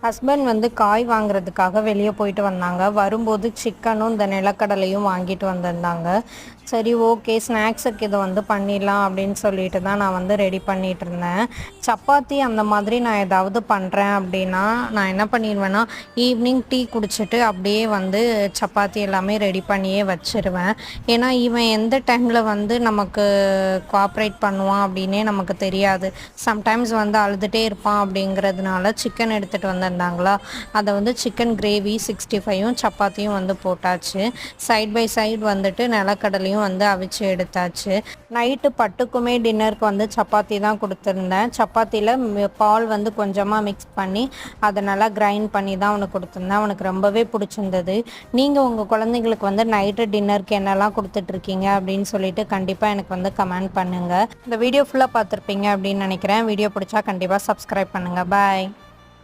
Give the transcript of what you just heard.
Husband வந்து காய் வாங்குறதுக்காக வெளியே போயிட்டு வந்தாங்க. வரும்போது சிக்கனும் இந்த நிலக்கடலையும் வாங்கிட்டு வந்திருந்தாங்க. சரி ஓகே, ஸ்நாக்ஸுக்கு இதை வந்து பண்ணிடலாம் அப்படின்னு சொல்லிட்டு தான் நான் வந்து ரெடி பண்ணிகிட்டு இருந்தேன். சப்பாத்தி அந்த மாதிரி நான் ஏதாவது பண்ணுறேன் அப்படின்னா நான் என்ன பண்ணிடுவேன்னா, ஈவினிங் டீ குடிச்சிட்டு அப்படியே வந்து சப்பாத்தி எல்லாமே ரெடி பண்ணியே வச்சுருவேன். ஏன்னா இவன் எந்த டைமில் வந்து நமக்கு கோஆப்ரேட் பண்ணுவான் அப்படின்னே நமக்கு தெரியாது. சம்டைம்ஸ் வந்து அழுதுகிட்டே இருப்பான். அப்படிங்கிறதுனால சிக்கன் எடுத்துகிட்டு வந்திருந்தாங்களா, அதை வந்து சிக்கன் கிரேவி 65ம் சப்பாத்தியும் வந்து போட்டாச்சு. சைட் பை சைடு வந்துட்டு நிலக்கடலையும் வந்து அவிச்சு எடுத்தாச்சு. நைட்டு பட்டுக்குமே டின்னருக்கு வந்து சப்பாத்தி தான் கொடுத்துருந்தேன். சப்பாத்தியில் பால் வந்து கொஞ்சமாக மிக்ஸ் பண்ணி அதை நல்லா கிரைண்ட் பண்ணி தான் அவனுக்கு கொடுத்துருந்தேன். அவனுக்கு ரொம்பவே பிடிச்சிருந்தது. நீங்கள் உங்கள் குழந்தைங்களுக்கு வந்து நைட்டு டின்னருக்கு என்னெல்லாம் கொடுத்துட்ருக்கீங்க அப்படின்னு சொல்லிட்டு கண்டிப்பாக எனக்கு வந்து கமெண்ட் பண்ணுங்கள். இந்த வீடியோ ஃபுல்லாக பார்த்துருப்பீங்க அப்படின்னு நினைக்கிறேன். வீடியோ பிடிச்சா கண்டிப்பாக சப்ஸ்கிரைப் பண்ணுங்கள். பாய்.